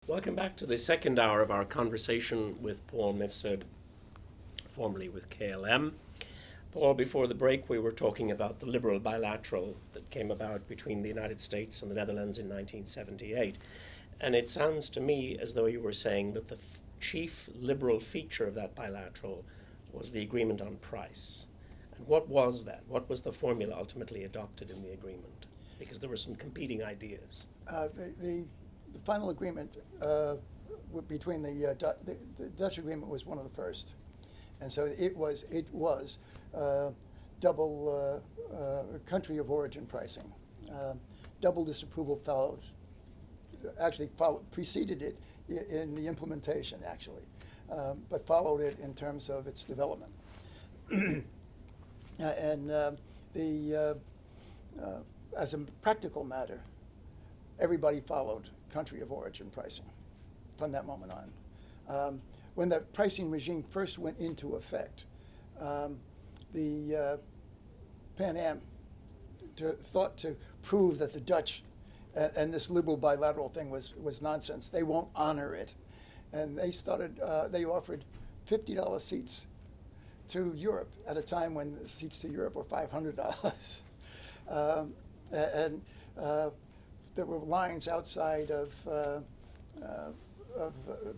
Welcome back to the second hour of our conversation with Paul Mifsud, formerly with KLM. Paul, before the break, we were talking about the liberal bilateral that came about between the United States and the Netherlands in 1978. And it sounds to me as though you were saying that the chief liberal feature of that bilateral was the agreement on price. And what was that? What was the formula ultimately adopted in the agreement? Because there were some competing ideas. The final agreement between the Dutch agreement was one of the first, and so it was double country of origin pricing. Double disapproval preceded it in the implementation actually, but followed it in terms of its development. As a practical matter, everybody followed country of origin pricing from that moment on. When the pricing regime first went into effect, the Pan Am thought to prove that the Dutch and this liberal bilateral thing was nonsense. They won't honor it. And they offered $50 seats to Europe at a time when the seats to Europe were $500. There were lines outside of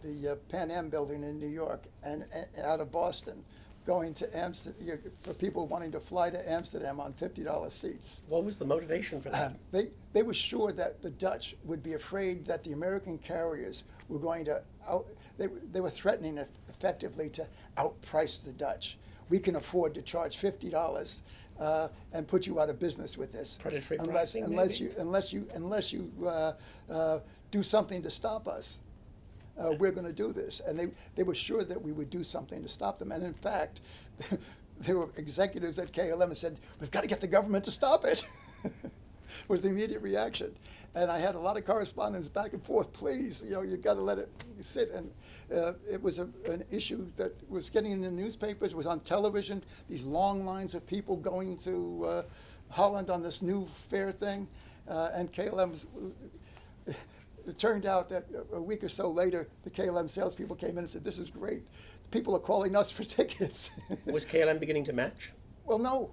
the Pan Am building in New York and out of Boston, going to Amsterdam for people wanting to fly to Amsterdam on $50 seats. What was the motivation for that? They were sure that the Dutch would be afraid that the American carriers were going to they were threatening effectively to outprice the Dutch. We can afford to charge $50. And put you out of business with this. Predatory pricing, unless you do something to stop us. We're going to do this, and they were sure that we would do something to stop them. And in fact, there were executives at KLM who said, "We've got to get the government to stop it." Was the immediate reaction. And I had a lot of correspondence back and forth. Please, you've got to let it sit. And it was an issue that was getting in the newspapers. It was on television. These long lines of people going to Holland on this new fare thing, and KLM. It turned out that a week or so later, the KLM salespeople came in and said, "This is great. People are calling us for tickets." Was KLM beginning to match? Well, no.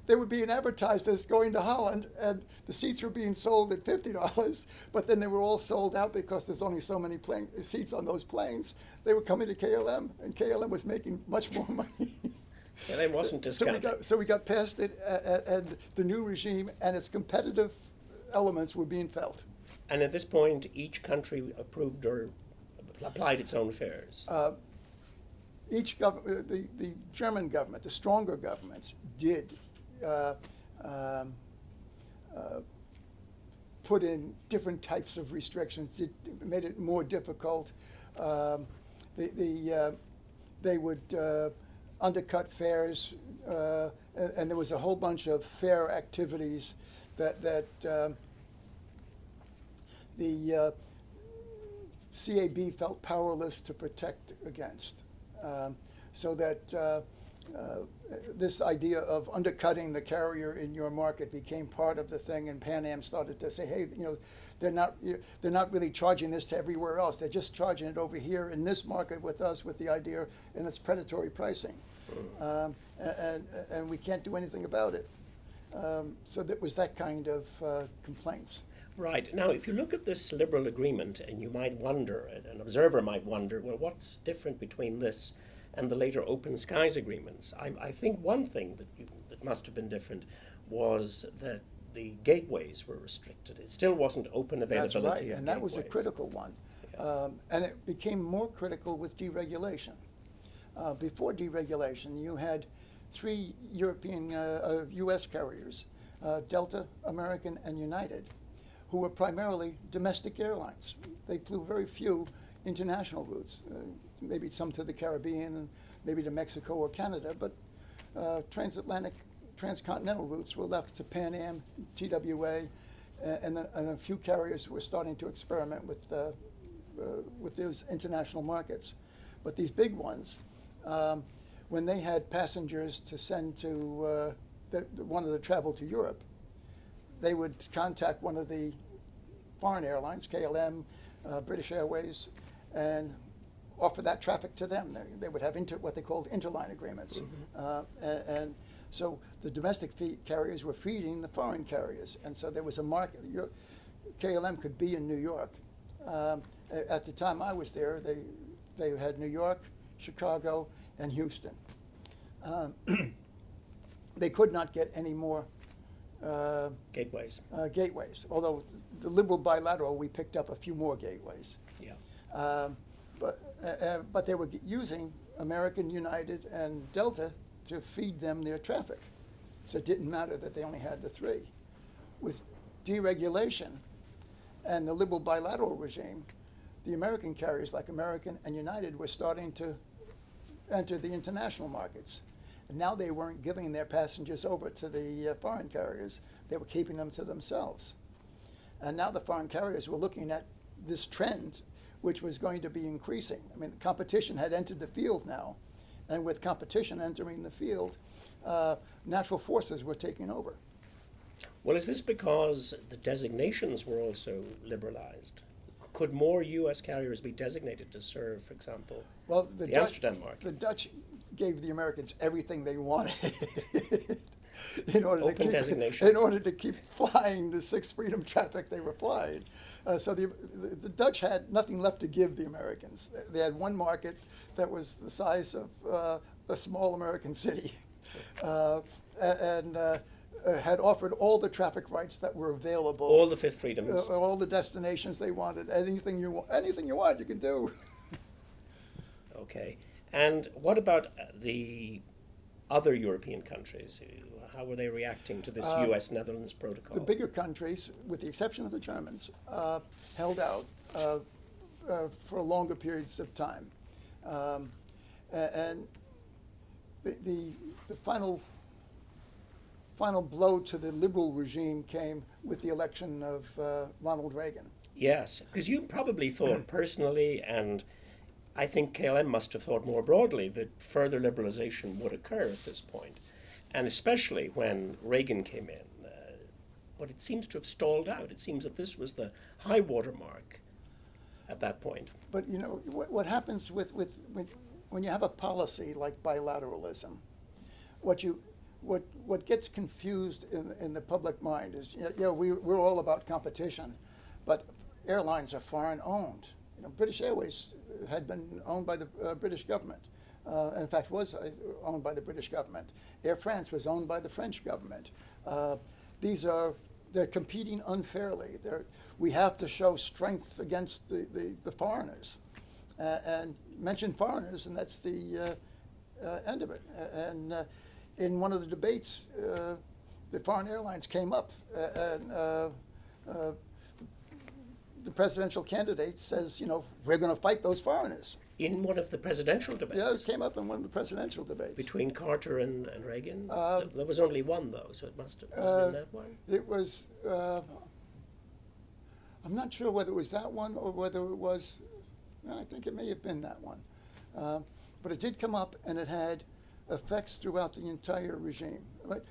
They were being advertised as going to Holland, and the seats were being sold at $50, but then they were all sold out because there's only so many seats on those planes. They were coming to KLM, and KLM was making much more money. KLM wasn't discounting. So we got past it, and the new regime and its competitive elements were being felt. And at this point, each country approved or applied its own fares. Each government, the German government, the stronger governments, did put in different types of restrictions. It made it more difficult. They would undercut fares, and there was a whole bunch of fare activities that the CAB felt powerless to protect against. So that this idea of undercutting the carrier in your market became part of the thing, and Pan Am started to say, "Hey, they're not really charging this to everywhere else. They're just charging it over here in this market with us, with the idea, and it's predatory pricing, and we can't do anything about it." So that was that kind of complaints. Right. Now, if you look at this liberal agreement, and you might wonder, an observer might wonder, well, what's different between this and the later Open Skies agreements? I think one thing that must have been different was that the gateways were restricted. It still wasn't open availability. That's right, of and that gateways. was a critical one. Yeah. And it became more critical with deregulation. Before deregulation, you had three European, U.S. carriers, Delta, American, and United, who were primarily domestic airlines. They flew very few international routes, maybe some to the Caribbean and maybe to Mexico or Canada, but transatlantic, transcontinental routes were left to Pan Am, TWA, and a few carriers were starting to experiment with those international markets. But these big ones, when they had passengers to send to wanted to travel to Europe, they would contact one of the foreign airlines, KLM, British Airways, and offer that traffic to them. They would have what they called interline agreements. And so the domestic carriers were feeding the foreign carriers. And so there was a market. KLM could be in New York. At the time I was there, they had New York, Chicago, and Houston. They could not get any more Gateways. gateways, although the liberal bilateral, we picked up a few more gateways. Yeah. But they were using American, United, and Delta to feed them their traffic. So it didn't matter that they only had the three. With deregulation and the liberal bilateral regime, the American carriers like American and United were starting to enter the international markets. And now they weren't giving their passengers over to the foreign carriers. They were keeping them to themselves. And now the foreign carriers were looking at this trend, which was going to be increasing. I mean, competition had entered the field now. And with competition entering the field, natural forces were taking over. Well, is this because the designations were also liberalized? Could more U.S. carriers be designated to serve, for example, the Amsterdam market? The Dutch gave the Americans everything they wanted in order to keep flying the sixth freedom traffic they were flying. So the Dutch had nothing left to give the Americans. They had one market that was the size of a small American city, and had offered all the traffic rights that were available. All the fifth freedoms. All the destinations they wanted. Anything you want, you can do. Okay. And what about the other European countries? How were they reacting to this U.S.-Netherlands protocol? The bigger countries, with the exception of the Germans, held out for longer periods of time. And the final blow to the liberal regime came with the election of Ronald Reagan. Yes, because you probably thought personally, and I think KLM must have thought more broadly, that further liberalization would occur at this point, and especially when Reagan came in. But it seems to have stalled out. It seems that this was the high water mark at that point. But you know what happens when you have a policy like bilateralism, what gets confused in the public mind is, we're all about competition, but airlines are foreign owned. British Airways had been owned by the British government. In fact, was owned by the British government. Air France was owned by the French government. They're competing unfairly. We have to show strength against the foreigners. And mention foreigners, and that's the end of it. And in one of the debates, the foreign airlines came up, and the presidential candidate says, we're going to fight those foreigners. In one of the presidential debates? Yeah, it came up in one of the presidential debates. Between Carter and Reagan? There was only one, though, so it must have been that one? It was, I'm not sure whether it was that one or whether it was, I think it may have been that one. But it did come up, and it had effects throughout the entire regime. But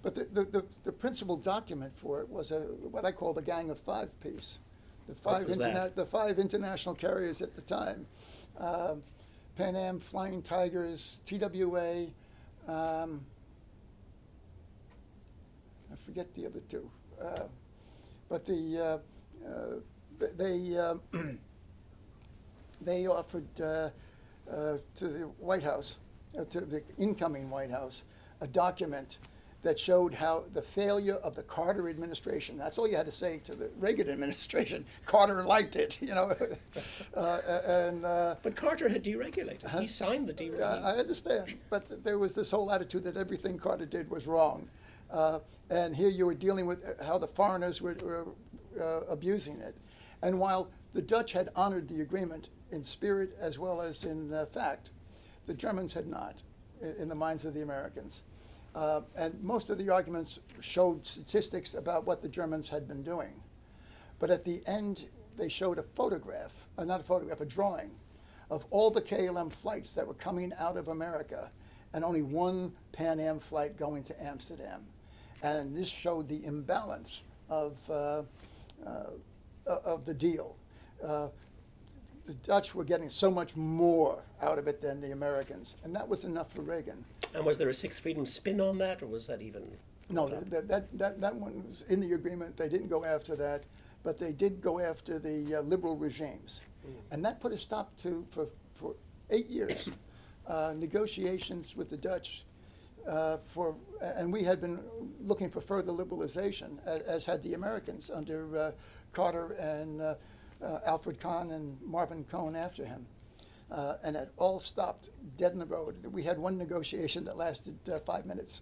the principal document for it was what I call the Gang of Five piece. The five international carriers at the time, Pan Am, Flying Tigers, TWA, I forget the other two, but they offered to the White House, to the incoming White House, a document that showed how the failure of the Carter administration, that's all you had to say to the Reagan administration, Carter liked it, But Carter had deregulated. He signed the deregulation. I understand, but there was this whole attitude that everything Carter did was wrong. And here you were dealing with how the foreigners were abusing it. And while the Dutch had honored the agreement in spirit as well as in fact, the Germans had not, in the minds of the Americans. And most of the arguments showed statistics about what the Germans had been doing. But at the end, they showed a photograph, a drawing of all the KLM flights that were coming out of America, and only one Pan Am flight going to Amsterdam. And this showed the imbalance of the deal. the Dutch were getting so much more out of it than the Americans, and that was enough for Reagan. And was there a Sixth Freedom spin on that, or was that even? No, that one was in the agreement. They didn't go after that, but they did go after the liberal regimes, and that put a stop to for 8 years negotiations with the Dutch. And we had been looking for further liberalization, as had the Americans under Carter and Alfred Kahn and Marvin Cohn after him. And it all stopped dead in the road. We had one negotiation that lasted 5 minutes.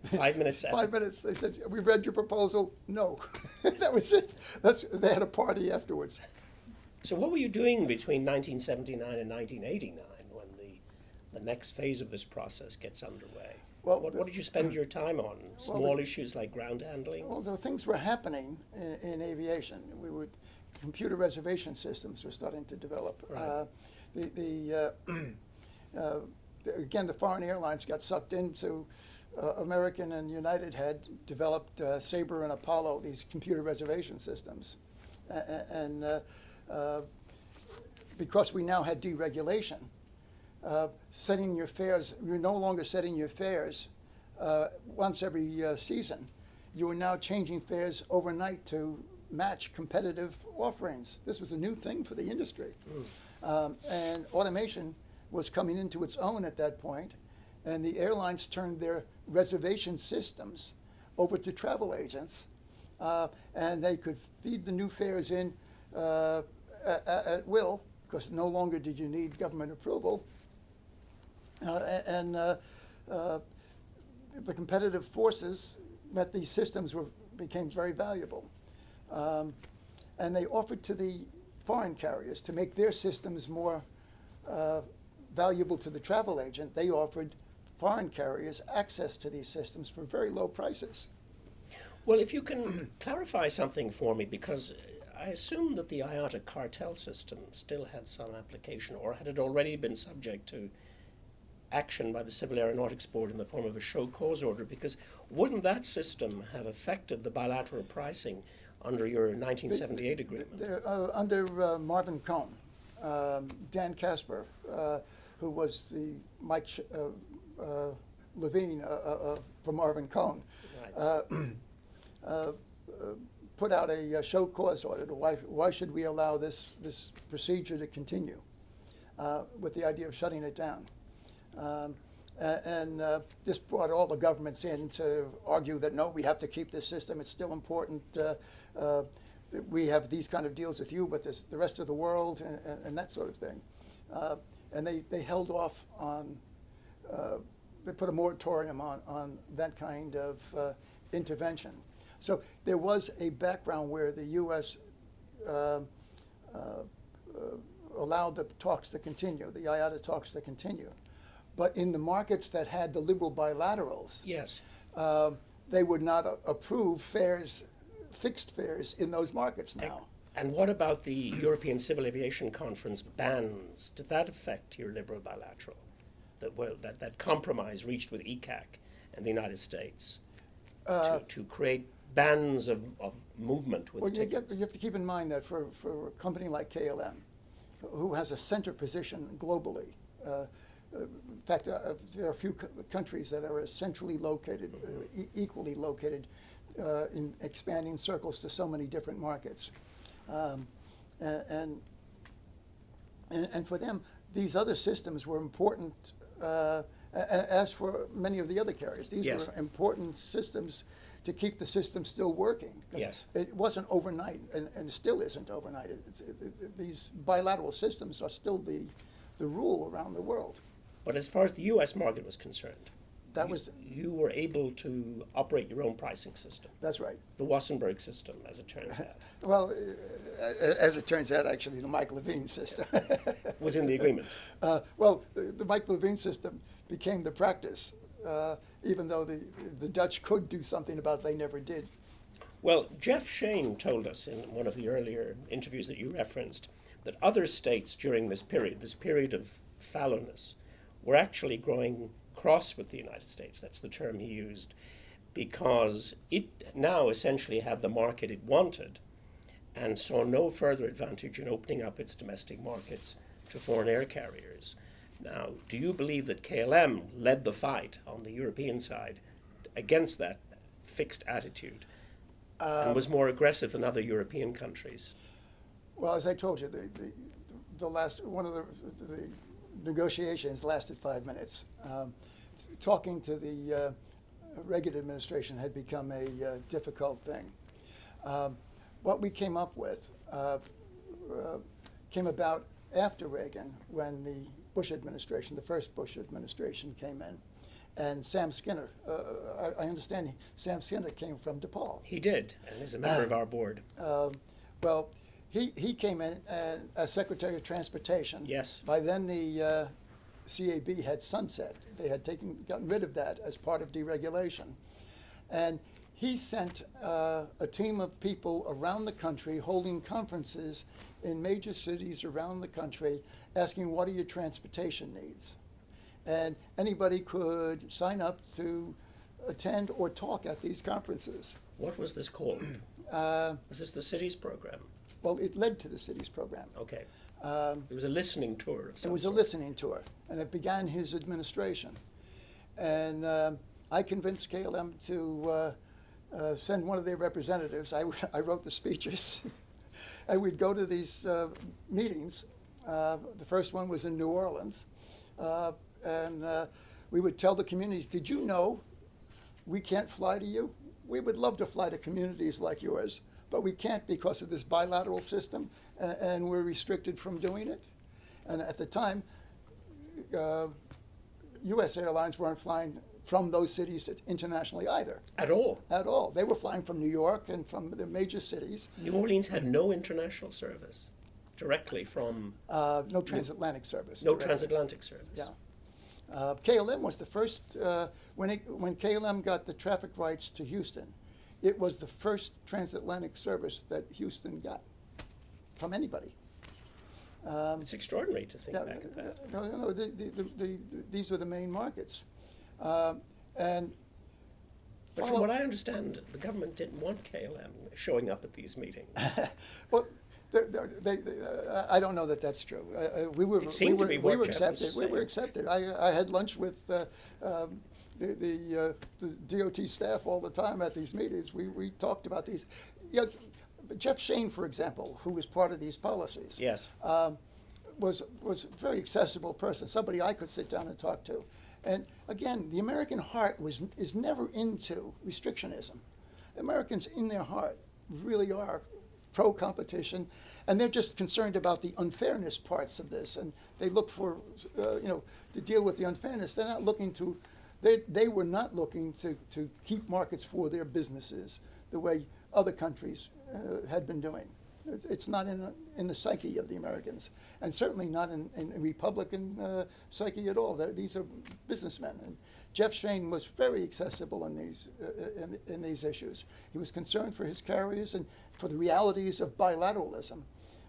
5 minutes after? 5 minutes. They said, "We read your proposal." No. That was it. They had a party afterwards. So what were you doing between 1979 and 1989 when the next phase of this process gets underway? Well, what did you spend your time on? Small issues like ground handling? Well, the things were happening in aviation. Computer reservation systems were starting to develop. Right. Again, the foreign airlines got sucked into. American and United had developed Sabre and Apollo, these computer reservation systems, and because we now had deregulation, setting your fares, you're no longer setting your fares once every season. You are now changing fares overnight to match competitive offerings. This was a new thing for the industry. And automation was coming into its own at that point, and the airlines turned their reservation systems over to travel agents, and they could feed the new fares in at will, because no longer did you need government approval. The competitive forces meant these systems became very valuable. And they offered to the foreign carriers to make their systems more valuable to the travel agent. They offered foreign carriers access to these systems for very low prices. Well, if you can clarify something for me, because I assume that the IATA cartel system still had some application, or had it already been subject to action by the Civil Aeronautics Board in the form of a show cause order, because wouldn't that system have affected the bilateral pricing under your 1978 agreement? Under Marvin Cohn, Dan Casper, who was the Mike Levine from Marvin Cohn, right. Put out a show cause order to why should we allow this procedure to continue, with the idea of shutting it down. This brought all the governments in to argue that no, we have to keep this system. It's still important. We have these kind of deals with you, but the rest of the world, and that sort of thing. And they held off on. They put a moratorium on that kind of intervention. So there was a background where the U.S. Allowed the talks to continue, the IATA talks to continue. But in the markets that had the liberal bilaterals, yes, they would not approve fares, fixed fares in those markets now. And what about the European Civil Aviation Conference bans? Did that affect your liberal bilateral? That compromise reached with ECAC and the United States to create bans of movement with tickets? You have to keep in mind that for a company like KLM, who has a center position globally, in fact, there are a few countries that are centrally located, equally located, in expanding circles to so many different markets. And for them, these other systems were important, as for many of the other carriers. These yes. were important systems to keep the system still working. Yes. It wasn't overnight, and it still isn't overnight. These bilateral systems are still the rule around the world. But as far as the U.S. market was concerned, you were able to operate your own pricing system. That's right. The Wassenberg system, as it turns out. Well, as it turns out, actually, the Mike Levine system was in the agreement. Well, the Mike Levine system became the practice, even though the Dutch could do something about it, they never did. Well, Jeff Shane told us in one of the earlier interviews that you referenced that other states during this period of fallowness, were actually growing cross with the United States. That's the term he used, because it now essentially had the market it wanted, and saw no further advantage in opening up its domestic markets to foreign air carriers. Now, do you believe that KLM led the fight on the European side against that fixed attitude and was more aggressive than other European countries? Well, as I told you, the last one of the negotiations lasted 5 minutes. Talking to the Reagan administration had become a difficult thing. What we came up with came about after Reagan, when the Bush administration, the first Bush administration, came in. And Sam Skinner, I understand Sam Skinner came from DePaul. He did, and is a member of our board. Well, he came in as Secretary of Transportation. Yes. By then, the CAB had sunset. They had gotten rid of that as part of deregulation. And he sent a team of people around the country holding conferences in major cities around the country asking, what are your transportation needs? And anybody could sign up to attend or talk at these conferences. What was this called? Was this the cities program? Well, it led to the cities program. Okay. It was a listening tour of some It was sort. a listening tour, and it began his administration. And I convinced KLM to send one of their representatives. I wrote the speeches. And we'd go to these meetings. The first one was in New Orleans. And we would tell the communities, did you know we can't fly to you? We would love to fly to communities like yours, but we can't because of this bilateral system, and we're restricted from doing it. And at the time, U.S. airlines weren't flying from those cities internationally either. At all? At all. They were flying from New York and from the major cities. New Orleans had no international service directly from... No transatlantic service. No directly. transatlantic service. Yeah. KLM was the first, when KLM got the traffic rights to Houston, it was the first transatlantic service that Houston got from anybody. It's extraordinary to think back at that. No, these were the main markets. And But from what I understand, the government didn't want KLM showing up at these meetings. well, I don't know that that's true. We were accepted. We were accepted. I had lunch with the DOT staff all the time at these meetings. We talked about these. You know, Jeff Shane, for example, who was part of these policies, Yes. was a very accessible person, somebody I could sit down and talk to. And again, the American heart is never into restrictionism. Americans in their heart really are pro-competition, and they're just concerned about the unfairness parts of this, and they look for, to deal with the unfairness. They're not looking to, they were not looking to keep markets for their businesses the way other countries had been doing. It's not in the psyche of the Americans, and certainly not in Republican psyche at all. These are businessmen, and Jeff Shane was very accessible in these issues. He was concerned for his carriers and for the realities of bilateralism,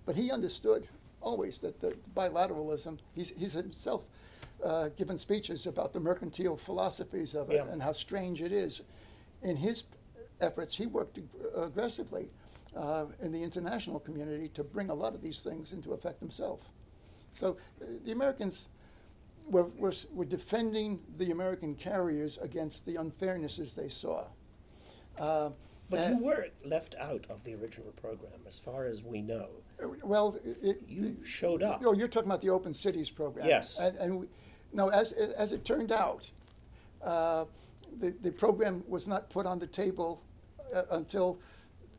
but he understood always that the bilateralism. He's himself given speeches about the mercantile philosophies of it, Yeah. and how strange it is. In his efforts, he worked aggressively in the international community to bring a lot of these things into effect himself. So the Americans were defending the American carriers against the unfairnesses they saw. But you were left out of the original program, as far as we know. Well, You showed up. No, you're talking about the Open Cities program. Yes. As it turned out, the program was not put on the table until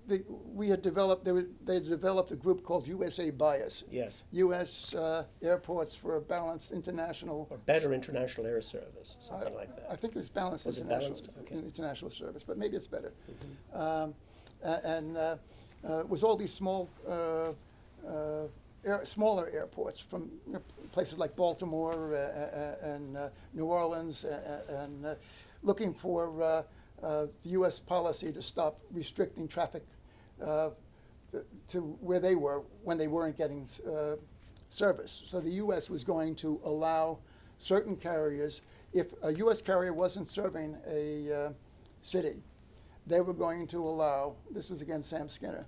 they had developed a group called USA Bias. Yes. U.S. airports for a balanced international. Or better international air service, something like that. I think it was balanced Was it international balanced? Okay. international service, but maybe it's better. It was all these smaller airports from places like Baltimore and New Orleans, and looking for the U.S. policy to stop restricting traffic to where they were when they weren't getting service. So the U.S. was going to allow certain carriers, if a U.S. carrier wasn't serving a city, they were going to allow, this was again Sam Skinner,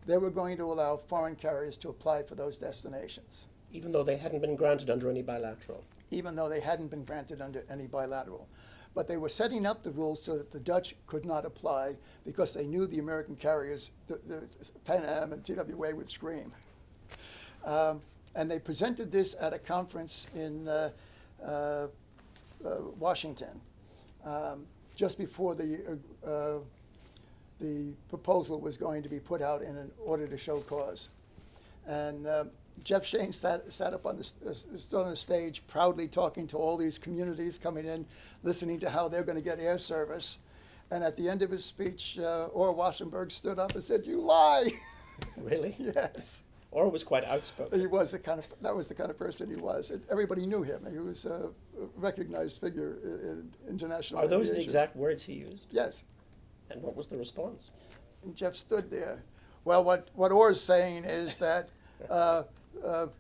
they were going to allow foreign carriers to apply for those destinations, Even though they hadn't been granted under any bilateral. even though they hadn't been granted under any bilateral. But they were setting up the rules so that the Dutch could not apply because they knew the American carriers, the Pan Am and TWA, would scream. And they presented this at a conference in Washington just before the proposal was going to be put out in an order to show cause. And Jeff Shane sat up on stood on the stage, proudly talking to all these communities coming in, listening to how they're going to get air service. And at the end of his speech, Orr Wassenberg stood up and said, "You lie." Really? Yes. Or was quite outspoken. He was that was the kind of person he was. Everybody knew him. He was a recognized figure in international Are those aviation. the exact words he used? Yes. And what was the response? And Jeff stood there. Well, what Orr's saying is that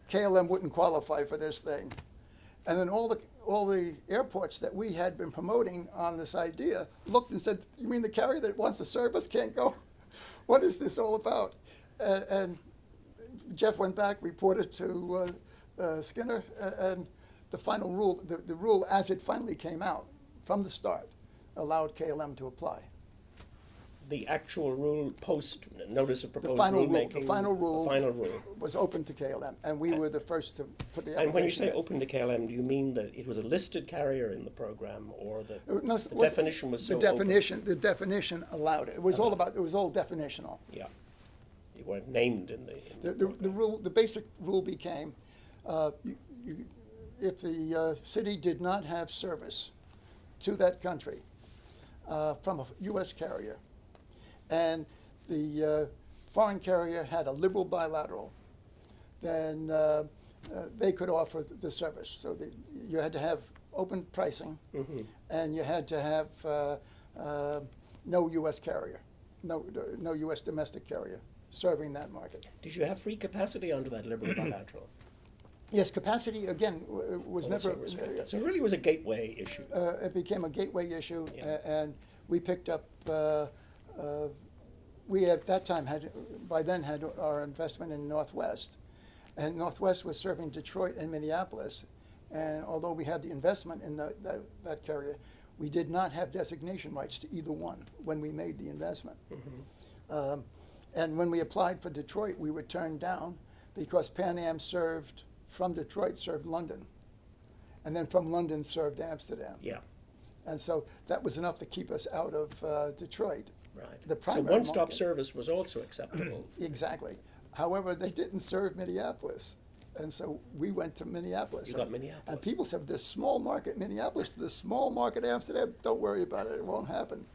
KLM wouldn't qualify for this thing. And then all the airports that we had been promoting on this idea looked and said, "You mean the carrier that wants to serve us can't go? What is this all about?" And Jeff went back, reported to Skinner, and the final rule, the rule as it finally came out from the start, allowed KLM to apply. The actual rule post notice of proposed Final rule, rulemaking. the final rule, The final rule. was open to KLM, and we were the first to put the application And when you say in. open to KLM, do you mean that it was a listed carrier in the program, or that No, the definition was so the open? the definition allowed it. It was all about. It was all definitional. Yeah, you weren't named in the. The rule, the basic rule became, if the city did not have service to that country from a U.S. carrier, and the foreign carrier had a liberal bilateral, then they could offer the service. So you had to have open pricing, and you had to have no U.S. carrier, no U.S. domestic carrier serving that market. Did you have free capacity under that liberal bilateral? Yes, capacity, again, was Also never restricted. So it really was a gateway issue. it became a gateway issue, Yeah. and we picked up. We at that time by then had our investment in Northwest, and Northwest was serving Detroit and Minneapolis, and although we had the investment in that carrier, we did not have designation rights to either one when we made the investment. And when we applied for Detroit, we were turned down because Pan Am from Detroit served London, and then from London served Amsterdam. Yeah, And so that was enough to keep us out of Detroit. right. The So primary one-stop market. service was also acceptable. Exactly. However, they didn't serve Minneapolis. And so we went to Minneapolis. You got Minneapolis. And people said, this small market Minneapolis to the small market Amsterdam, don't worry about it, it won't happen.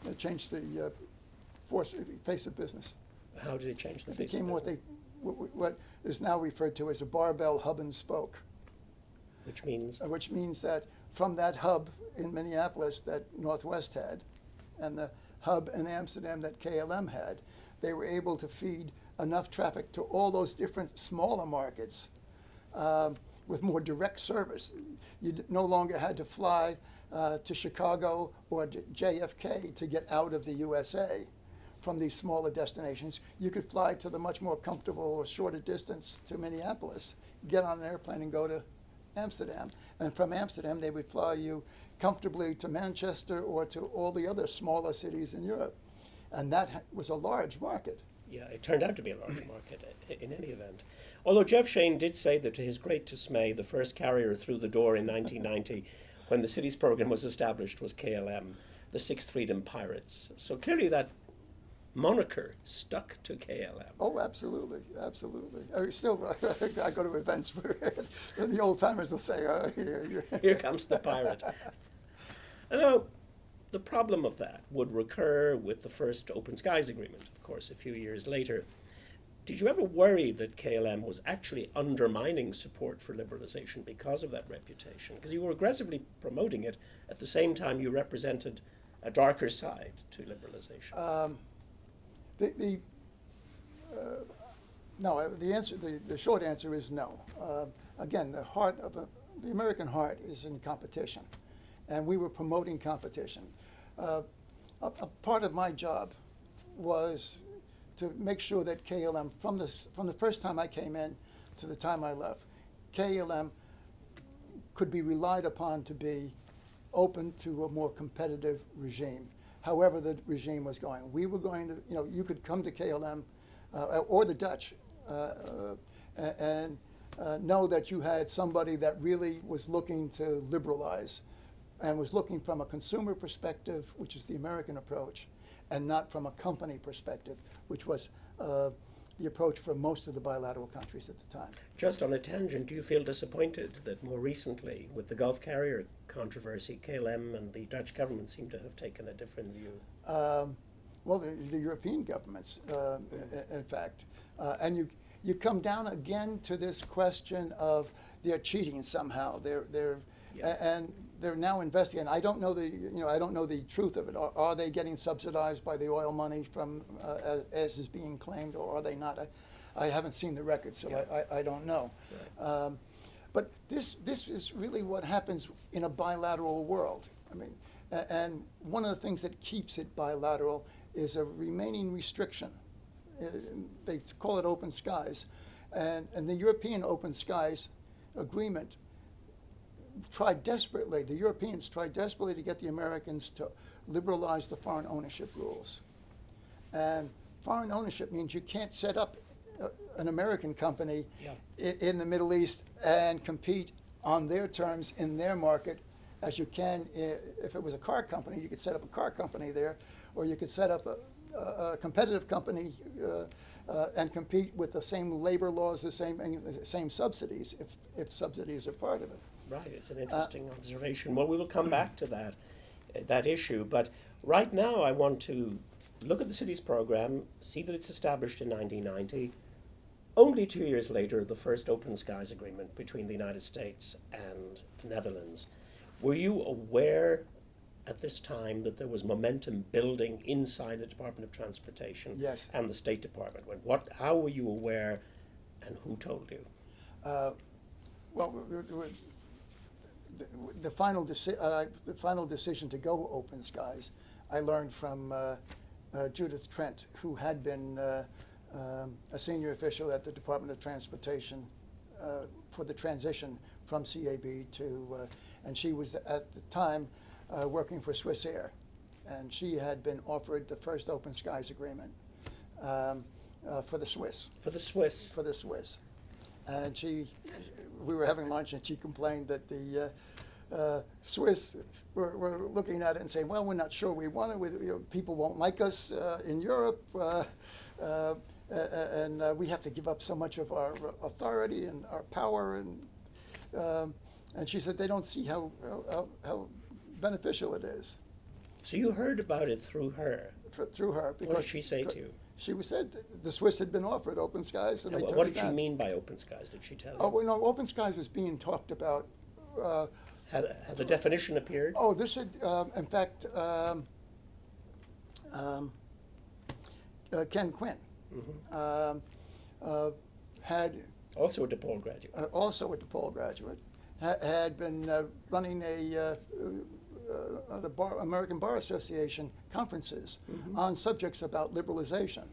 It changed the face of business. How did it change the It face became of what business? what is now referred to as a barbell hub and spoke, Which means, which means that from that hub in Minneapolis that Northwest had, and the hub in Amsterdam that KLM had, they were able to feed enough traffic to all those different smaller markets with more direct service. You no longer had to fly to Chicago or to JFK to get out of the USA from these smaller destinations. You could fly to the much more comfortable, shorter distance to Minneapolis, get on an airplane and go to Amsterdam. And from Amsterdam, they would fly you comfortably to Manchester or to all the other smaller cities in Europe. And that was a large market. yeah, it turned out to be a large market in any event. Although Jeff Shane did say that to his great dismay, the first carrier through the door in 1990, when the cities program was established, was KLM, the Sixth Freedom Pirates. So clearly that moniker stuck to KLM. Oh, absolutely, absolutely. I mean, still, I go to events where the old timers will say, "Oh, Here comes the pirate." And now, the problem of that would recur with the first Open Skies Agreement, of course, a few years later. Did you ever worry that KLM was actually undermining support for liberalization because of that reputation? Because you were aggressively promoting it at the same time you represented a darker side to liberalization. No, the short answer is no. Again, the American heart is in competition, and we were promoting competition. A part of my job was to make sure that KLM, from the first time I came in to the time I left, KLM could be relied upon to be open to a more competitive regime, however the regime was going. We were going to, you could come to KLM or the Dutch and know that you had somebody that really was looking to liberalize and was looking from a consumer perspective, which is the American approach, and not from a company perspective, which was the approach for most of the bilateral countries at the time. Just on a tangent, do you feel disappointed that more recently, with the Gulf carrier controversy, KLM and the Dutch government seem to have taken a different view? Well, the European governments, in fact. And you come down again to this question of they're cheating somehow. And they're now investigating. I don't know the truth of it. Are they getting subsidized by the oil money from as is being claimed, or are they not? I haven't seen the record, so I don't know. Right. But this is really what happens in a bilateral world. I mean, and one of the things that keeps it bilateral is a remaining restriction. They call it open skies, and the European open skies agreement the Europeans tried desperately to get the Americans to liberalize the foreign ownership rules. And foreign ownership means you can't set up an American company in the Middle East and compete on their terms in their market as you can. If it was a car company, you could set up a car company there, or you could set up a competitive company and compete with the same labor laws, the same subsidies, if subsidies are part of it. Right, it's an interesting observation. Well, we will come back to that issue, but right now I want to look at the city's program, see that it's established in 1990. Only 2 years later, the first open skies agreement between the United States and the Netherlands. Were you aware at this time that there was momentum building inside the Department of Transportation Yes. and the State Department? How were you aware, and who told you? Well, the final decision to go open skies, I learned from Judith Trent, who had been a senior official at the Department of Transportation for the transition from CAB to, and she was at the time working for Swiss Air, and she had been offered the first open skies agreement for the Swiss. For the Swiss? For the Swiss. And we were having lunch, and she complained that the Swiss were looking at it and saying, well, we're not sure we want it. People won't like us in Europe, and we have to give up so much of our authority and our power. And she said they don't see how beneficial it is. So you heard about it through her? Through her. What did she say to you? She said the Swiss had been offered open skies, and they turned it down. What did she mean by open skies? Did she tell you? Oh, well, no, open skies was being talked about. Had the definition appeared? Oh, this had, in fact, Ken Quinn had... Also a DePaul graduate. Also a DePaul graduate. Had been running the American Bar Association conferences on subjects about liberalization.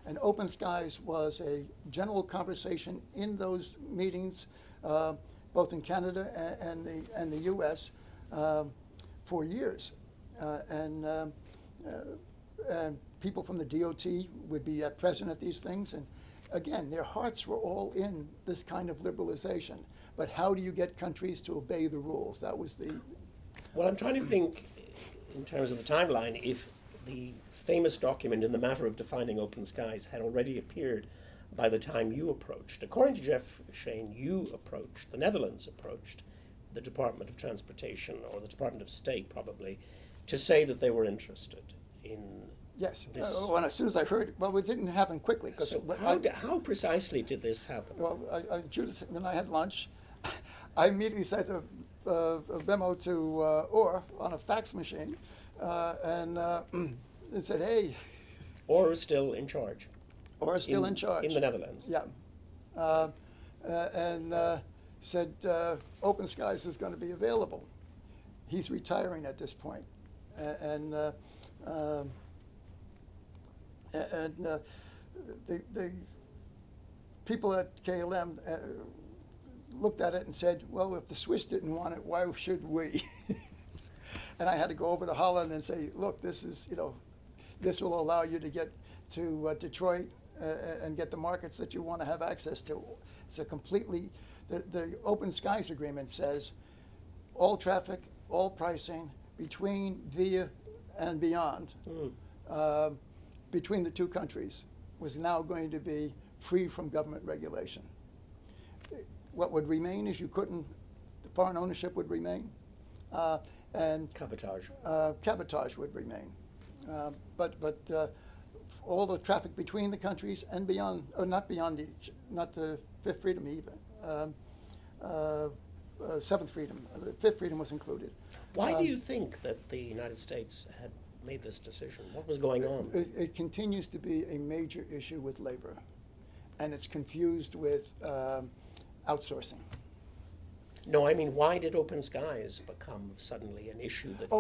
And open skies was a general conversation in those meetings, both in Canada and the U.S. For years. And people from the DOT would be present at these things. And again, their hearts were all in this kind of liberalization. But how do you get countries to obey the rules? That was the... Well, I'm trying to think, in terms of the timeline, if the famous document in the matter of defining open skies had already appeared by the time you approached. According to Jeff Shane, the Netherlands approached the Department of Transportation, or the Department of State probably, to say that they were interested in Yes. this. Well, as soon as I heard, well, it didn't happen quickly. So how precisely did this happen? Well, Judith and I had lunch. I immediately sent a memo to Orr on a fax machine, and it said, "Hey." Orr is still in charge. Orr is still in charge in the Netherlands. Yeah, and said Open Skies is going to be available. He's retiring at this point, and the people at KLM looked at it and said, well, if the Swiss didn't want it, why should we? And I had to go over to Holland and say, look, this is, this will allow you to get to Detroit and get the markets that you want to have access to. It's a completely, the Open Skies Agreement says all traffic, all pricing between, via, and beyond, between the two countries was now going to be free from government regulation. What would remain is the foreign ownership would remain, and Cabotage. Cabotage would remain. But all the traffic between the countries and beyond, or not beyond each, not the fifth freedom even, seventh freedom, the fifth freedom was included. Why do you think that the United States had made this decision? What was going on? It continues to be a major issue with labor, and it's confused with outsourcing. No, I mean, why did Open Skies become suddenly an issue that,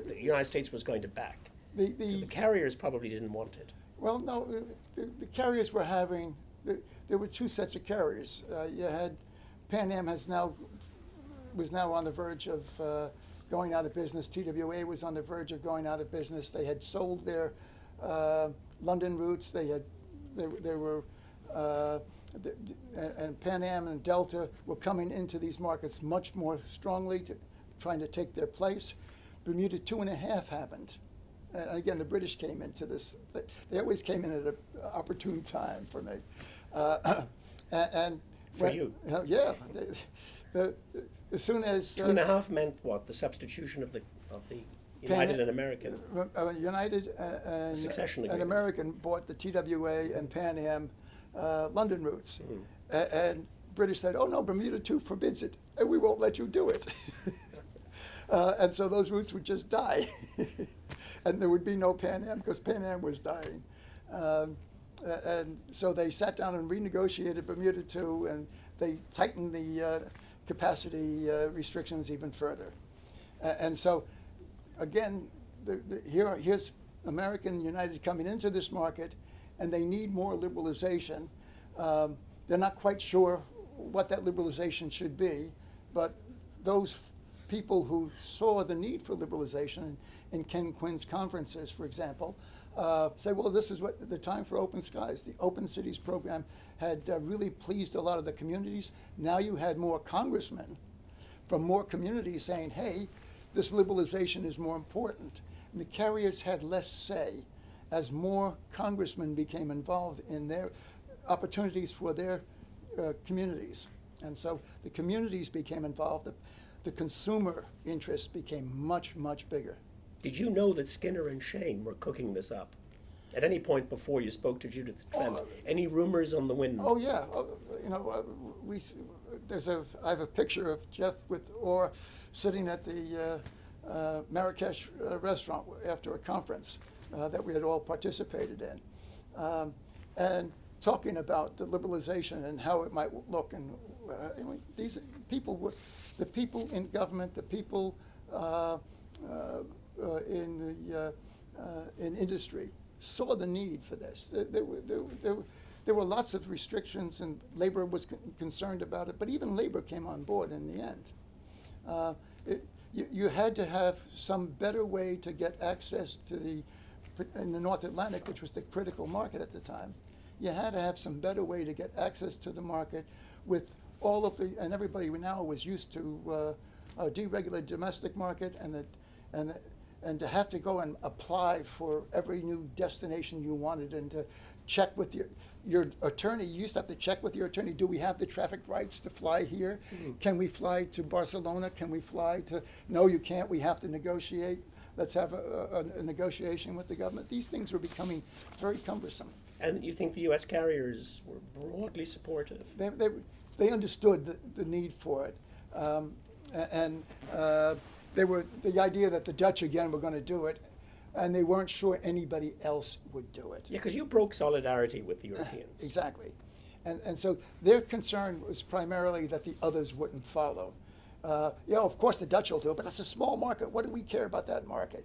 the United States was going to back? Because the carriers probably didn't want it. Well, no, the carriers were having, there were two sets of carriers. You had, Pan Am was now on the verge of going out of business. TWA was on the verge of going out of business. They had sold their London routes. And Pan Am and Delta were coming into these markets much more strongly, trying to take their place. Bermuda 2.5 happened. And again, the British came into this. They always came in at an opportune time for me. For you? Yeah. As soon as 2.5 meant what? The substitution of the United and American. United and Succession and agreement. American bought the TWA and Pan Am London routes, and British said, "Oh no, Bermuda 2 forbids it, and we won't let you do it." And so those routes would just die, and there would be no Pan Am because Pan Am was dying. And so they sat down and renegotiated Bermuda 2, and they tightened the capacity restrictions even further. And so, again, here's American United coming into this market, and they need more liberalization. They're not quite sure what that liberalization should be, but those people who saw the need for liberalization in Ken Quinn's conferences, for example, said, well, this is what the time for Open Skies. The Open Cities program had really pleased a lot of the communities. Now you had more congressmen from more communities saying, hey, this liberalization is more important. And the carriers had less say as more congressmen became involved in their opportunities for their communities. And so the communities became involved. The consumer interest became much, much bigger. Did you know that Skinner and Shane were cooking this up? At any point before you spoke to Judith Trent, any rumors on the wind? Oh yeah, I have a picture of Jeff with Orr sitting at the Marrakesh restaurant after a conference that we had all participated in, and talking about the liberalization and how it might look. And these people, the people in government, the people in industry, saw the need for this. There were lots of restrictions, and labor was concerned about it, but even labor came on board in the end. You had to have some better way to get access to in the North Atlantic, which was the critical market at the time. You had to have some better way to get access to the market with all of and everybody now was used to a deregulated domestic market, and to have to go and apply for every new destination you wanted, and to check with your attorney. You used to have to check with your attorney, do we have the traffic rights to fly here? Mm-hmm. Can we fly to Barcelona? Can we fly to, no, you can't, we have to negotiate. Let's have a negotiation with the government. These things were becoming very cumbersome. And you think the U.S. carriers were broadly supportive? They understood the need for it. They were the idea that the Dutch again were going to do it, and they weren't sure anybody else would do it. Yeah, because you broke solidarity with the Europeans. Exactly, and so their concern was primarily that the others wouldn't follow. Of course the Dutch will do it, but that's a small market. What do we care about that market?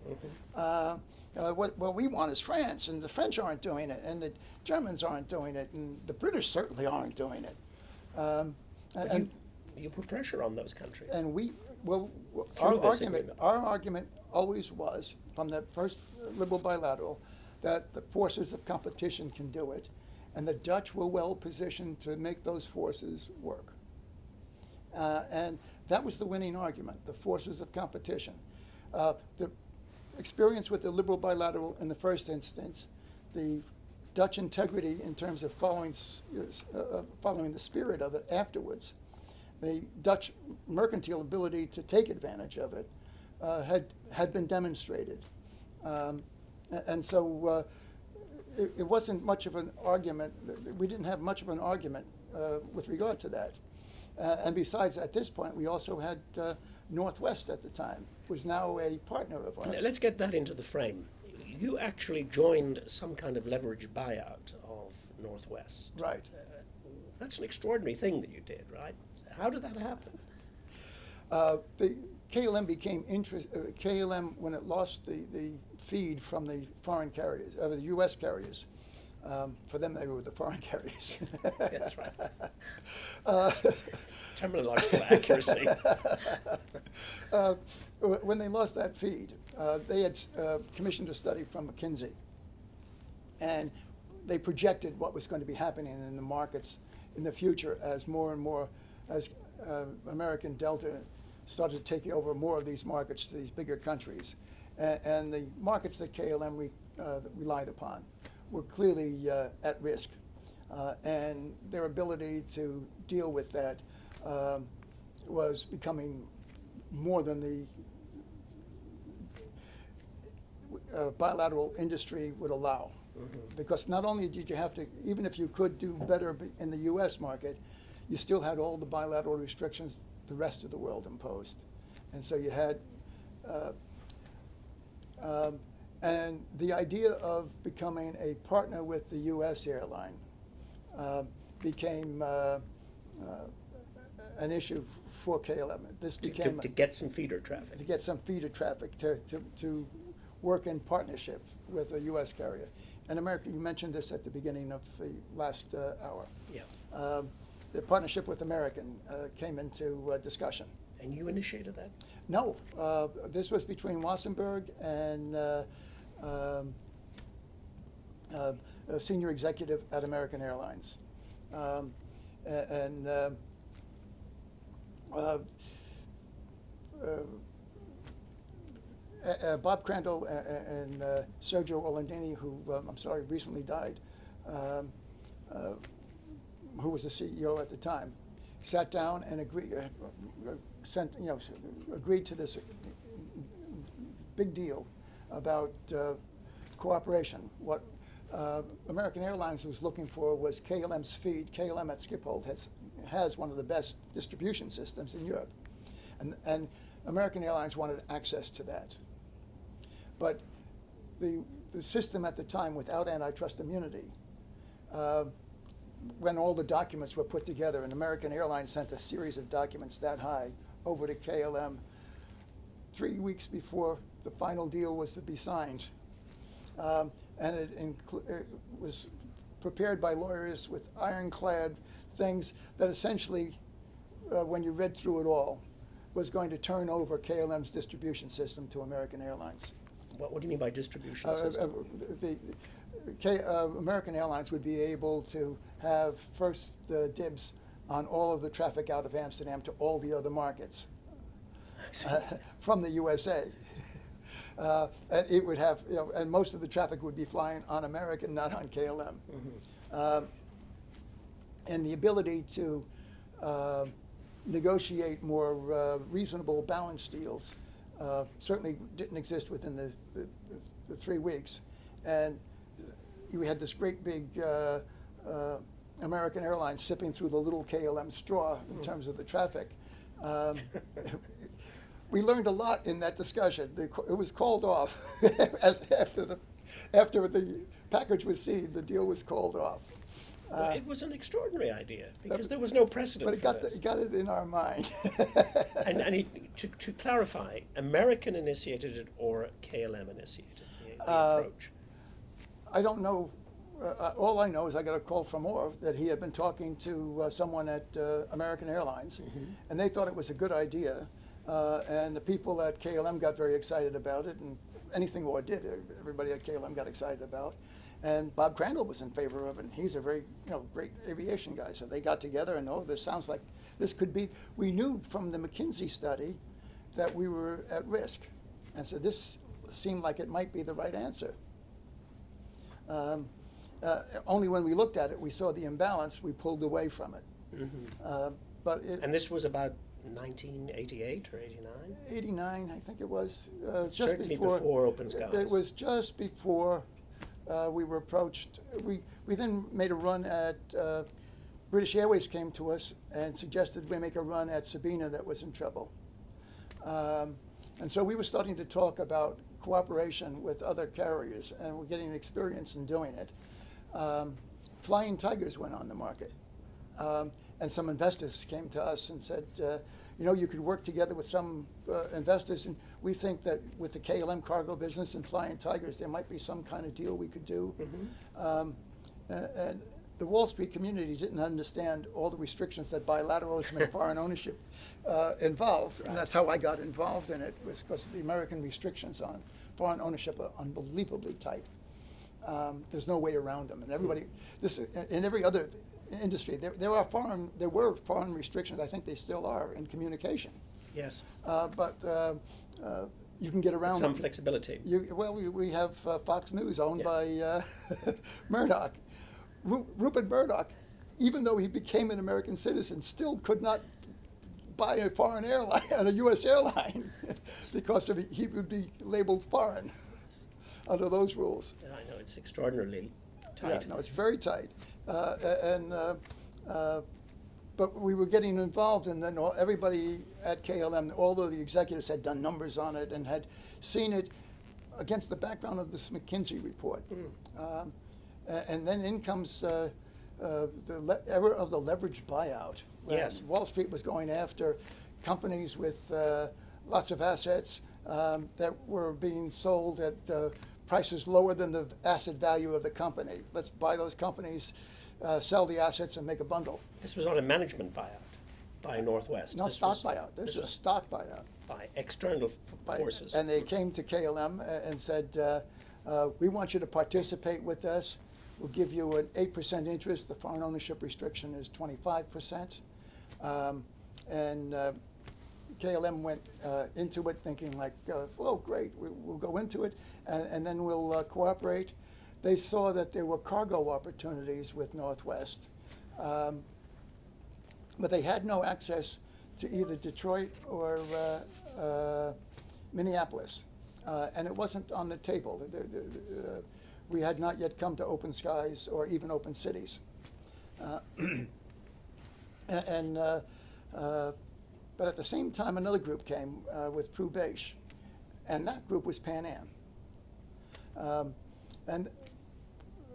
Mm-hmm. What we want is France, and the French aren't doing it, and the Germans aren't doing it, and the British certainly aren't doing it. And you put pressure on those countries. and we, well, Through this agreement. our argument always was, from the first liberal bilateral, that the forces of competition can do it, and the Dutch were well positioned to make those forces work. And that was the winning argument, the forces of competition. The experience with the liberal bilateral in the first instance, the Dutch integrity in terms of following the spirit of it afterwards, the Dutch mercantile ability to take advantage of it had been demonstrated. And so it wasn't much of an argument. We didn't have much of an argument with regard to that. And besides, at this point, we also had Northwest at the time, was now a partner of ours. Let's get that into the frame. You actually joined some kind of leverage buyout of Northwest. Right. That's an extraordinary thing that you did, right? How did that happen? The KLM became KLM, when it lost the feed from the foreign carriers, the U.S. carriers. For them, they were the foreign carriers. That's right. Terminological accuracy. When they lost that feed, they had commissioned a study from McKinsey, and they projected what was going to be happening in the markets in the future as more and more, as American Delta started to take over more of these markets to these bigger countries. And the markets that KLM relied upon were clearly at risk. And their ability to deal with that was becoming more than the bilateral industry would allow. Mm-hmm. Because not only did you have to, even if you could do better in the U.S. market, you still had all the bilateral restrictions the rest of the world imposed. And so you had, and the idea of becoming a partner with the U.S. airline became an issue for KLM. This became to get some feeder traffic. To get some feeder traffic, to work in partnership with a U.S. carrier. And America, you mentioned this at the beginning of the last hour. Yeah. The partnership with American came into discussion. And you initiated that? No, this was between Wassenberg and a senior executive at American Airlines. Bob Crandall and Sergio Orlandini, who I'm sorry recently died, who was the CEO at the time, sat down and agreed to this big deal about cooperation. What American Airlines was looking for was KLM's feed. KLM at Schiphol has one of the best distribution systems in Europe, and American Airlines wanted access to that. But the system at the time, without antitrust immunity, when all the documents were put together, and American Airlines sent a series of documents that high over to KLM 3 weeks before the final deal was to be signed. And it was prepared by lawyers with ironclad things that essentially, when you read through it all, was going to turn over KLM's distribution system to American Airlines. What do you mean by distribution system? American Airlines would be able to have first dibs on all of the traffic out of Amsterdam to all the other markets from the USA. And it would have, and most of the traffic would be flying on American, not on KLM. Mm-hmm. And the ability to negotiate more reasonable balance deals certainly didn't exist within the 3 weeks. And you had this great big American Airlines sipping through the little KLM straw in terms of the traffic. We learned a lot in that discussion. It was called off after the package was seen. The deal was called off. Well, it was an extraordinary idea because there was no precedent but for this. It got it in our mind. To clarify, American initiated it or KLM initiated it? approach? I don't know. All I know is I got a call from Orr that he had been talking to someone at American Airlines, and they thought it was a good idea. And the people at KLM got very excited about it, and anything Orr did, everybody at KLM got excited about. And Bob Crandall was in favor of it, and he's a very great aviation guy. So they got together and, this sounds like this could be. We knew from the McKinsey study that we were at risk, and so this seemed like it might be the right answer. Only when we looked at it, we saw the imbalance, we pulled away from it. And this was about 1988 or 89? 89, I think it was. Just Certainly before Open Skies. It was just before we were approached. We then made a run at, British Airways came to us and suggested we make a run at Sabina that was in trouble. And so we were starting to talk about cooperation with other carriers, and we're getting experience in doing it. Flying Tigers went on the market. And some investors came to us and said, you could work together with some investors, and we think that with the KLM cargo business and Flying Tigers, there might be some kind of deal we could do. And the Wall Street community didn't understand all the restrictions that bilateralism and foreign ownership involved. Right. And that's how I got involved in it, was because the American restrictions on foreign ownership are unbelievably tight. There's no way around them. And everybody, in every other industry, there were foreign restrictions. I think they still are in communication. Yes. But you can get around some them. Flexibility. We have Fox News owned by Murdoch. Rupert Murdoch, even though he became an American citizen, still could not buy a foreign airline, a U.S. airline, because he would be labeled foreign under those rules. Yeah, I know, it's extraordinarily tight. Yeah, no, it's very tight. But we were getting involved, and then everybody at KLM, although the executives had done numbers on it and had seen it against the background of this McKinsey report. And then in comes the era of the leveraged buyout. Yes. Wall Street was going after companies with lots of assets that were being sold at prices lower than the asset value of the company. Let's buy those companies, sell the assets, and make a bundle. This was not a management buyout by Northwest. No, stock buyout. This is a stock buyout. By external forces. And they came to KLM and said, we want you to participate with us. We'll give you an 8% interest. The foreign ownership restriction is 25%. And KLM went into it thinking like, well, great, we'll go into it, and then we'll cooperate. They saw that there were cargo opportunities with Northwest, but they had no access to either Detroit or Minneapolis, and it wasn't on the table. We had not yet come to open skies or even open cities. But at the same time, another group came with Prue Beige, and that group was Pan Am.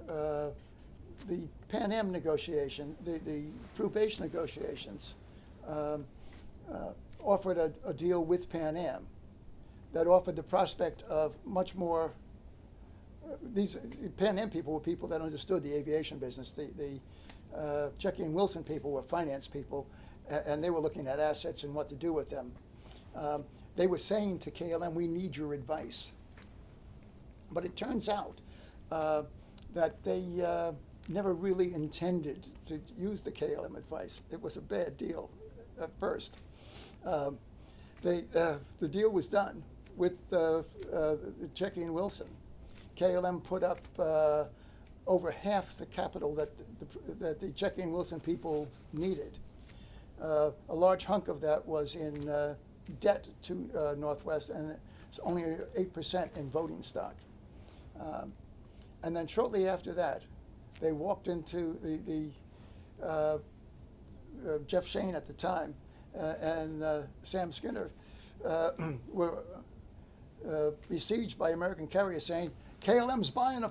The Pan Am negotiation, the Prue Beige negotiations, offered a deal with Pan Am that offered the prospect of much more. These Pan Am people were people that understood the aviation business. The Jackie and Wilson people were finance people, and they were looking at assets and what to do with them. They were saying to KLM, we need your advice. But it turns out that they never really intended to use the KLM advice. It was a bad deal at first. The deal was done with Jackie and Wilson. KLM put up over half the capital that the Jackie and Wilson people needed. A large hunk of that was in debt to Northwest, and it's only 8% in voting stock. And then shortly after that, they walked into the Jeff Shane at the time and Sam Skinner were besieged by American carriers saying, KLM's buying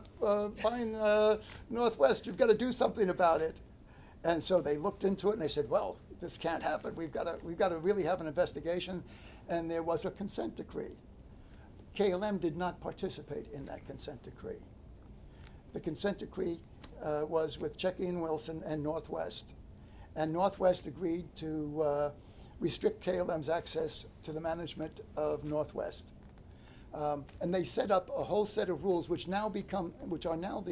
Northwest. You've got to do something about it. And so they looked into it and they said, well, this can't happen. We've got to really have an investigation. And there was a consent decree. KLM did not participate in that consent decree. The consent decree was with Checky and Wilson and Northwest. And Northwest agreed to restrict KLM's access to the management of Northwest. And they set up a whole set of rules which are now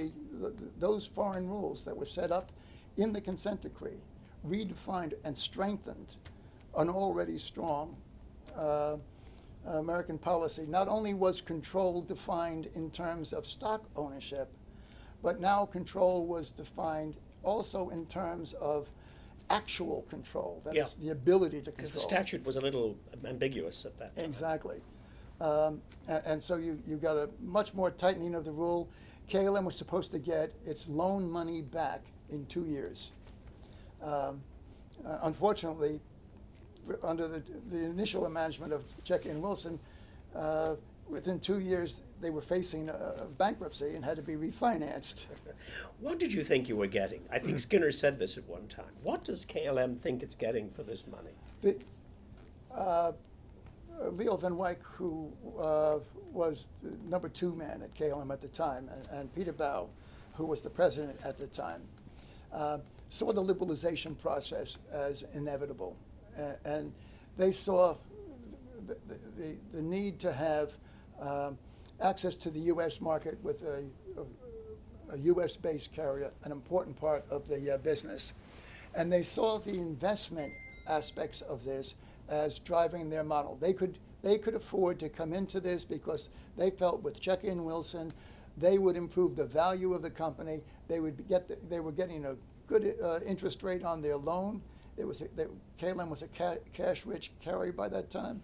those foreign rules that were set up in the consent decree, redefined and strengthened an already strong American policy. Not only was control defined in terms of stock ownership, but now control was defined also in terms of actual control, that is the ability to control. Because the statute was a little ambiguous at that time. Exactly. And so you got a much more tightening of the rule. KLM was supposed to get its loan money back in 2 years. Unfortunately, under the initial management of Checky and Wilson, within 2 years they were facing a bankruptcy and had to be refinanced. What did you think you were getting? I think Skinner said this at one time. What does KLM think it's getting for this money? Leo Van Wyck, who was the number 2 man at KLM at the time, and Peter Bow, who was the president at the time, saw the liberalization process as inevitable. And they saw the need to have access to the U.S. market with a U.S.-based carrier, an important part of the business. And they saw the investment aspects of this as driving their model. They could afford to come into this because they felt with Checky and Wilson, they would improve the value of the company. They were getting a good interest rate on their loan. KLM was a cash-rich carrier by that time.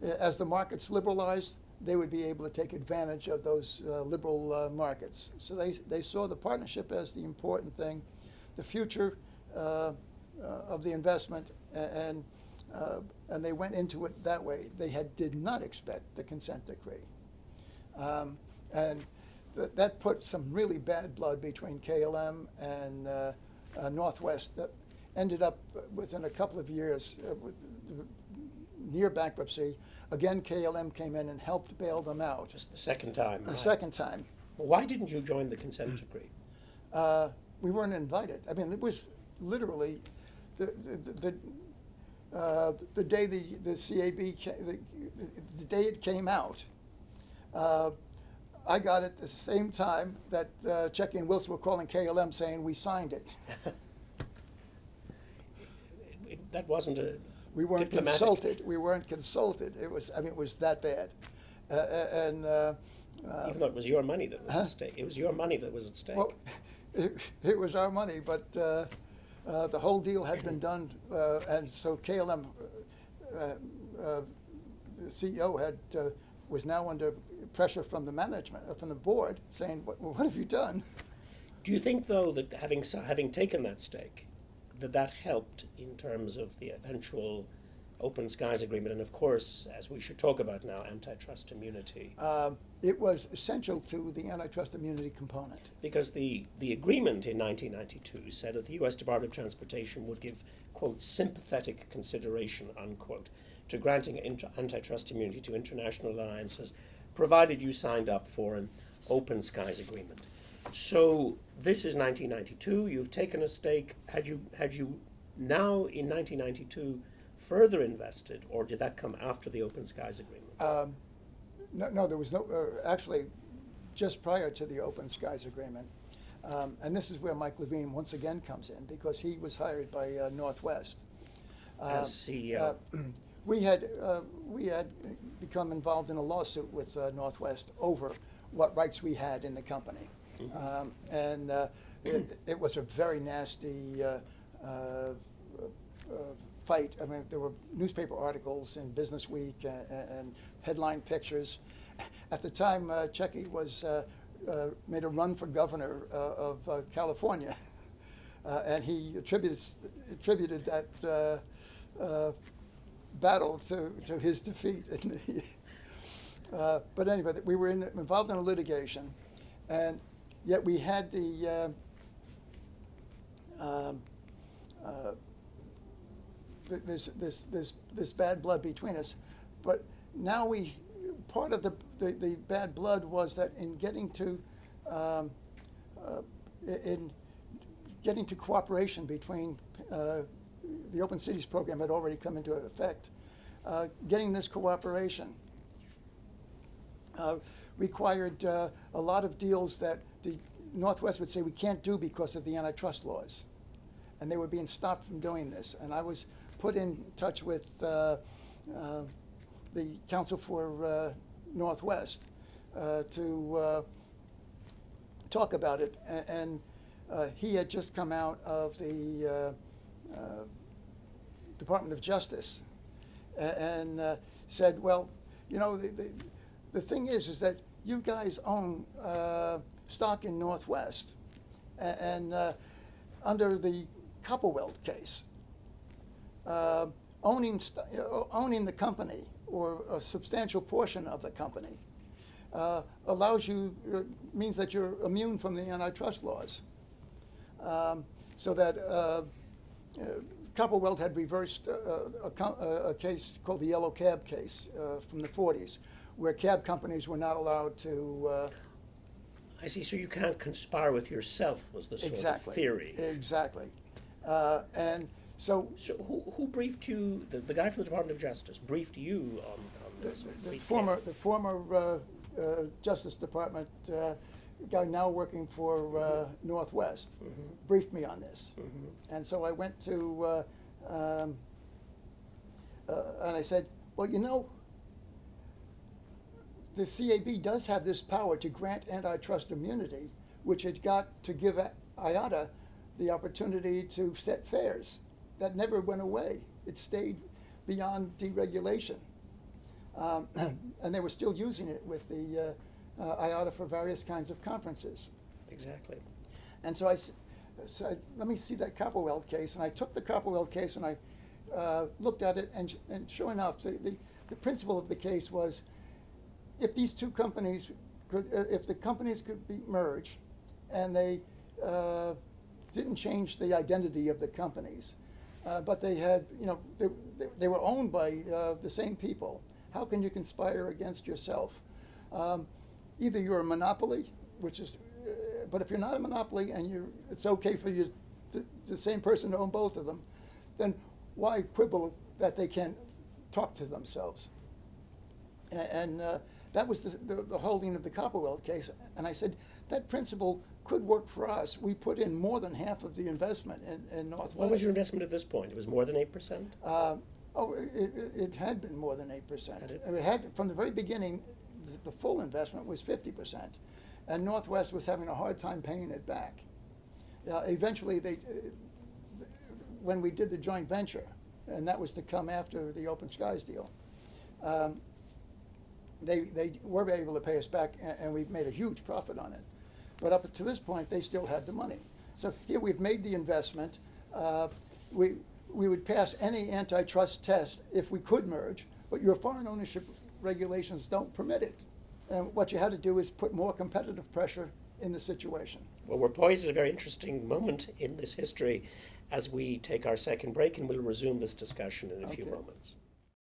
As the markets liberalized, they would be able to take advantage of those liberal markets. So they saw the partnership as the important thing, the future of the investment, and they went into it that way. They did not expect the consent decree. And that put some really bad blood between KLM and Northwest that ended up within a couple of years near bankruptcy. Again, KLM came in and helped bail them out. Just the second time. The second time. Well, why didn't you join the consent decree? We weren't invited. I mean, it was literally the day the CAB the day it came out. I got it at the same time that Checky and Wilson were calling KLM saying we signed it. That wasn't a We weren't diplomatic. consulted. We weren't consulted. It was that bad. Even though it was your money that was at stake. It was your money that was at stake. Well, it was our money, but the whole deal had been done, and so KLM, the CEO was now under pressure from the management, from the board, saying, "What have you done?" Do you think, though, that having taken that stake, that helped in terms of the eventual Open Skies Agreement, and of course, as we should talk about now, antitrust immunity? It was essential to the antitrust immunity component. Because the agreement in 1992 said that the U.S. Department of Transportation would give, quote, sympathetic consideration, unquote, to granting antitrust immunity to international alliances, provided you signed up for an Open Skies Agreement. So this is 1992. You've taken a stake. Had you now in 1992 further invested, or did that come after the Open Skies Agreement? No, there was no. Actually, just prior to the Open Skies Agreement, and this is where Mike Levine once again comes in because he was hired by Northwest As CEO. We had become involved in a lawsuit with Northwest over what rights we had in the company. And it was a very nasty fight. I mean, there were newspaper articles in Business Week and headline pictures. At the time, Checky was made a run for governor of California, and he attributed that battle to his defeat. But anyway, we were involved in a litigation, and yet we had this bad blood between us. But now part of the bad blood was that in getting to cooperation between the Open Cities program had already come into effect. Getting this cooperation required a lot of deals that the Northwest would say we can't do because of the antitrust laws, and they were being stopped from doing this. And I was put in touch with the Council for Northwest to talk about it, and he had just come out of the Department of Justice and said, well, you know, the thing is that you guys own stock in Northwest, and under the Copperweld case, owning the company or a substantial portion of the company means that you're immune from the antitrust laws. So that Copperweld had reversed a case called the Yellow Cab case from the 40s, where cab companies were not allowed to. I see. So you can't conspire with yourself was the sort Exactly. of theory. Exactly. And so. So who briefed you? The guy from the Department of Justice briefed you on this. The former Justice Department guy now working for Northwest briefed me on this, and so I went to and I said, well, you know, the CAB does have this power to grant antitrust immunity, which it got to give IATA the opportunity to set fares. That never went away. It stayed beyond deregulation. And they were still using it with the IATA for various kinds of conferences. Exactly. And so I said, let me see that Copperweld case. And I took the Copperweld case and I looked at it, and sure enough, the principle of the case was, if these two companies if the companies could be merged, and they didn't change the identity of the companies, but they had, you know, they were owned by the same people. How can you conspire against yourself? Either you're a monopoly, which is, but if you're not a monopoly and it's okay for you, the same person to own both of them, then why quibble that they can't talk to themselves? And that was the holding of the Copperweld case. And I said, that principle could work for us. We put in more than half of the investment in Northwest. What was your investment at this point? It was more than 8%? It had been more than 8%. It had, from the very beginning, the full investment was 50%. And Northwest was having a hard time paying it back. Eventually, when we did the joint venture, and that was to come after the Open Skies deal, they were able to pay us back, and we've made a huge profit on it. But up to this point, they still had the money. So here we've made the investment. We would pass any antitrust test if we could merge, but your foreign ownership regulations don't permit it. And what you had to do is put more competitive pressure in the situation. Well, we're poised at a very interesting moment in this history as we take our second break, and we'll resume this discussion in a few moments.